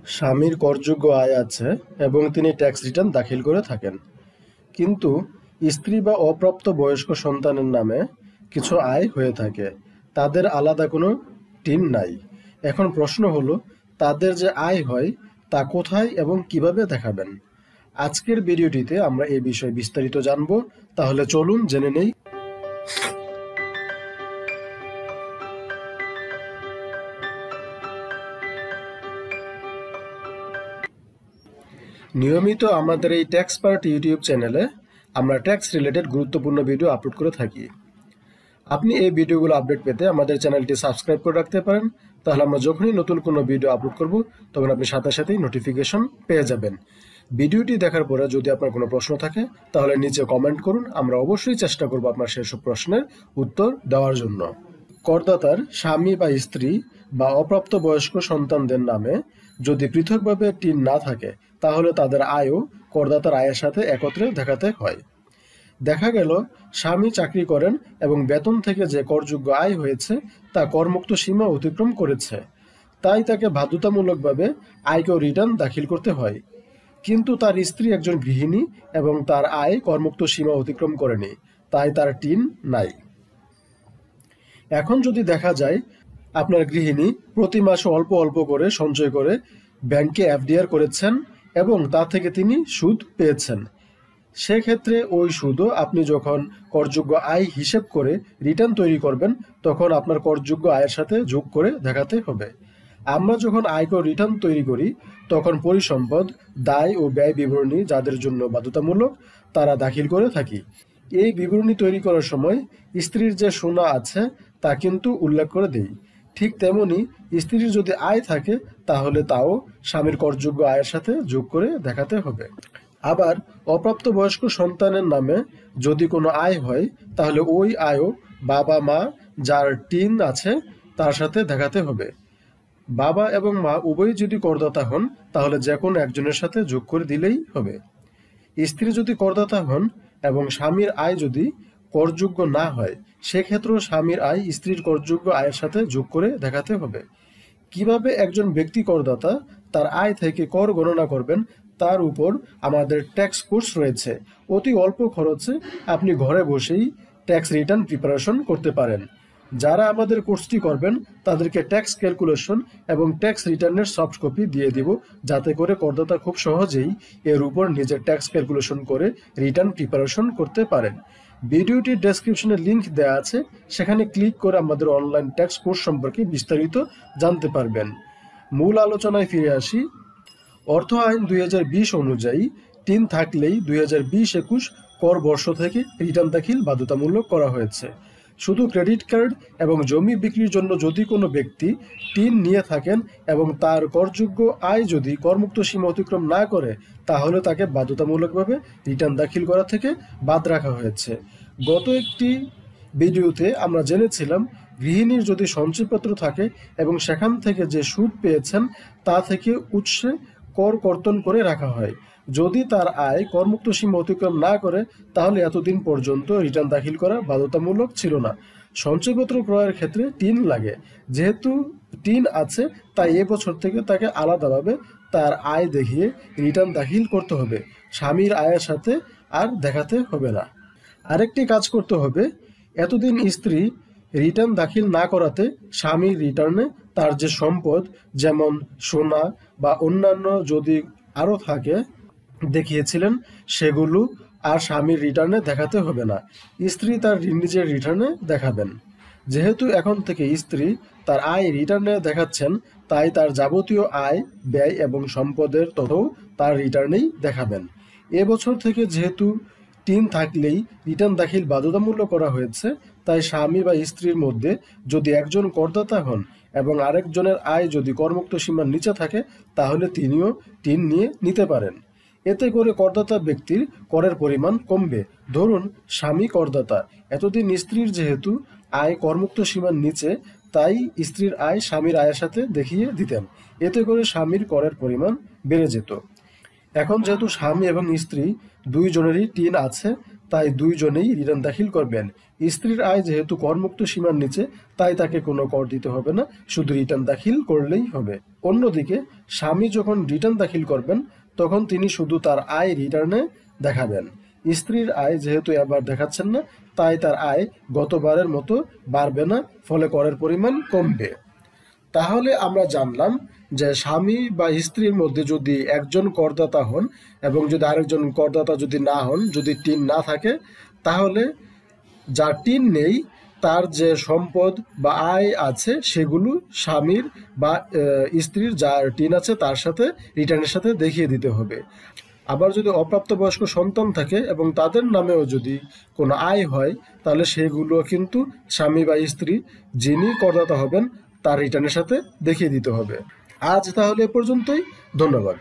স্বামীর করযোগ্য আয় আছে এবং তিনি ট্যাক্স রিটার্ন দাখিল করে থাকেন, কিন্তু স্ত্রী বা অপ্রাপ্ত বয়স্ক সন্তানের নামে কিছু আয় হয়ে থাকে। তাদের আলাদা কোনো টিন নাই। এখন প্রশ্ন হলো, তাদের যে আয় হয় তা কোথায় এবং কিভাবে দেখাবেন? আজকের ভিডিওটিতে আমরা এই বিষয়ে বিস্তারিত জানব। তাহলে চলুন জেনে নেই। নিয়মিত আমাদের এই ট্যাক্স পার্ট ইউটিউব চ্যানেলে আমরা ট্যাক্স রিলেটেড গুরুত্বপূর্ণ ভিডিও আপলোড করে থাকি। আপনি এই ভিডিওগুলো আপডেট পেতে আমাদের চ্যানেলটি সাবস্ক্রাইব করে রাখতে পারেন। তাহলে আমরা যখনই নতুন কোনো ভিডিও আপলোড করব তখন আপনি সাথে সাথেই নোটিফিকেশন পেয়ে যাবেন। ভিডিওটি দেখার পরে যদি আপনার কোনো প্রশ্ন থাকে তাহলে নিচে কমেন্ট করুন। আমরা অবশ্যই চেষ্টা করব আপনার সেসব প্রশ্নের উত্তর দেওয়ার জন্য। করদাতার স্বামী বা স্ত্রী বা অপ্রাপ্ত বয়স্ক সন্তানদের নামে যদি পৃথকভাবে টিন না থাকে তাহলে তাদের আয়ও করদাতার আয়ের সাথে একত্রে দেখাতে হয়। দেখা গেল স্বামী চাকরি করেন এবং বেতন থেকে যে করযোগ্য আয় হয়েছে তা করমুক্ত সীমা অতিক্রম করেছে, তাই তাকে বাধ্যতামূলকভাবে আয়কর রিটার্ন দাখিল করতে হয়। কিন্তু তার স্ত্রী একজন গৃহিণী এবং তার আয় করমুক্ত সীমা অতিক্রম করেনি, তাই তার টিন নাই। এখন যদি দেখা যায় আপনার গৃহিণী প্রতি মাসে অল্প অল্প করে সঞ্চয় করে ব্যাংকে এফডিআর করেছেন এবং তা থেকে তিনি সুদ পেয়েছেন, সেক্ষেত্রে ওই সুদও আপনি যখন করযোগ্য আয় হিসেব করে রিটার্ন তৈরি করবেন তখন আপনার করযোগ্য আয়ের সাথে যোগ করে দেখাতে হবে। আমরা যখন আয়কর রিটার্ন তৈরি করি তখন পরিসম্পদ, দায় ও ব্যয় বিবরণী যাদের জন্য বাধ্যতামূলক তারা দাখিল করে থাকি। এই বিবরণী তৈরি করার সময় স্ত্রীর যে সোনা আছে তা কিন্তু উল্লেখ করে দেই। ঠিক তেমনি স্ত্রীর যদি আয় থাকে তাহলে তাও স্বামীর করযোগ্য আয়ের সাথে যোগ করে দেখাতে হবে। আবার অপ্রাপ্তবয়স্ক সন্তানের নামে যদি কোনো আয় হয় তাহলে ওই আয়ও বাবা মা যার টিন আছে তার সাথে দেখাতে হবে। বাবা এবং মা উভয়ই যদি করদাতা হন তাহলে যে কোনো একজনের সাথে যোগ করে দিলেই হবে। স্ত্রী যদি করদাতা হন এবং স্বামীর আয় যদি করযোগ্য না হয় সেক্ষেত্রেও স্বামীর আয় স্ত্রীর করযোগ্য আয়ের সাথে যোগ করে দেখাতে হবে। কিভাবে একজন ব্যক্তি করদাতা তার আয় থেকে কর গণনা করবেন তার উপর আমাদের ট্যাক্স কোর্স রয়েছে। অতি অল্প খরচে আপনি ঘরে বসেই ট্যাক্স রিটার্ন প্রিপারেশন করতে পারেন। যারা আমাদের কোর্সটি করবেন তাদেরকে ট্যাক্স ক্যালকুলেশন এবং ট্যাক্স রিটার্নের সফট কপি দিয়ে দিব, যাতে করে করদাতা খুব সহজেই এর উপর নিজের ট্যাক্স ক্যালকুলেশন করে রিটার্ন প্রিপারেশন করতে পারেন। ভিডিওটির ডেসক্রিপশনে লিংক দেওয়া আছে, সেখানে ক্লিক করে আমাদের অনলাইন ট্যাক্স কোর্স সম্পর্কে বিস্তারিত জানতে পারবেন। মূল আলোচনায় ফিরে আসি। অর্থ আইন 2020 অনুযায়ী টিন থাকলেই 2020-21 কর বর্ষ থেকে রিটার্ন দাখিল বাধ্যতামূলক করা হয়েছে। শুধু ক্রেডিট কার্ড এবং জমি বিক্রির জন্য যদি কোনো ব্যক্তি টিন নিয়ে থাকেন এবং তার করযোগ্য আয় যদি করমুক্ত সীমা অতিক্রম না করে তাহলে তাকে বাধ্যতামূলকভাবে রিটার্ন দাখিল করা থেকে বাদ রাখা হয়েছে। গত একটি ভিডিওতে আমরা জেনেছিলাম গৃহিণীর যদি সঞ্চয়পত্র থাকে এবং সেখান থেকে যে সুদ পেয়েছেন তা থেকে উৎসে কর কর্তন করে রাখা হয়। যদি তার আয় করমুক্ত সীমা অতিক্রম না করে তাহলে এতদিন পর্যন্ত রিটার্ন দাখিল করা বাধ্যতামূলক ছিল না। সঞ্চয়পত্র ক্রয়ের ক্ষেত্রে টিন লাগে। যেহেতু টিন আছে তাই এবছর থেকে তাকে আলাদাভাবে তার আয় দেখিয়ে রিটার্ন দাখিল করতে হবে, স্বামীর আয়ের সাথে আর দেখাতে হবে না। আরেকটি কাজ করতে হবে, এতদিন স্ত্রী রিটার্ন দাখিল না করাতে স্বামীর রিটার্নে তার যে সম্পদ যেমন সোনা বা অন্যান্য যদি আরও থাকে দেখিয়েছিলেন সেগুলো আর স্বামীর রিটার্নে দেখাতে হবে না, স্ত্রী তার নিজের রিটার্নে দেখাবেন। যেহেতু এখন থেকে স্ত্রী তার আয় রিটার্নে দেখাচ্ছেন তাই তার যাবতীয় আয়, ব্যয় এবং সম্পদের তথ্যও তার রিটার্নেই দেখাবেন। এবছর থেকে যেহেতু টিন থাকলেই রিটার্ন দাখিল বাধ্যতামূলক করা হয়েছে, তাই স্বামী বা স্ত্রীর মধ্যে যদি একজন করদাতা হন এবং আরেকজনের আয় যদি করমুক্ত সীমার নিচে থাকে তাহলে তিনিও টিন নিয়ে নিতে পারেন। এতে করে করদাতা ব্যক্তির করের পরিমাণ কমবে। ধরুন স্বামী করদাতা, এতদিন স্ত্রীর যেহেতু আয় করমুক্ত সীমার নিচে তাই স্ত্রীর আয় স্বামীর আয়ের সাথে দেখিয়ে দিতেন, এতে করে স্বামীর করের পরিমাণ বেড়ে যেত। এখন যেহেতু স্বামী এবং স্ত্রী দুইজনেরই টিন আছে তাই দুইজনেই রিটার্ন দাখিল করবেন। স্ত্রীর আয় যেহেতু করমুক্ত সীমার নিচে, তাই তাকে কোনো কর দিতে হবে না, শুধু রিটার্ন দাখিল করলেই হবে। অন্যদিকে স্বামী যখন রিটার্ন দাখিল করবেন তখন তিনি শুধু তার আয় রিটার্নে দেখাবেন। স্ত্রীর আয় যেহেতু এবার দেখাচ্ছেন না, তাই তার আয় গতবারের মতো বাড়বে না, ফলে করের পরিমাণ কমবে। তাহলে আমরা জানলাম যে স্বামী বা স্ত্রীর মধ্যে যদি একজন করদাতা হন এবং যদি আরেকজন করদাতা যদি না হন, যদি টিন না থাকে, তাহলে যার টিন নেই তার যে সম্পদ বা আয় আছে সেগুলো স্বামীর বা স্ত্রীর যার টিন আছে তার সাথে রিটার্নের সাথে দেখিয়ে দিতে হবে। আবার যদি অপ্রাপ্তবয়স্ক সন্তান থাকে এবং তাদের নামেও যদি কোনো আয় হয়, তাহলে সেগুলো কিন্তু স্বামী বা স্ত্রী যিনি করদাতা হবেন তার রিটার্নের সাথে দেখিয়ে দিতে হবে। আজ তাহলে এ পর্যন্তই। ধন্যবাদ।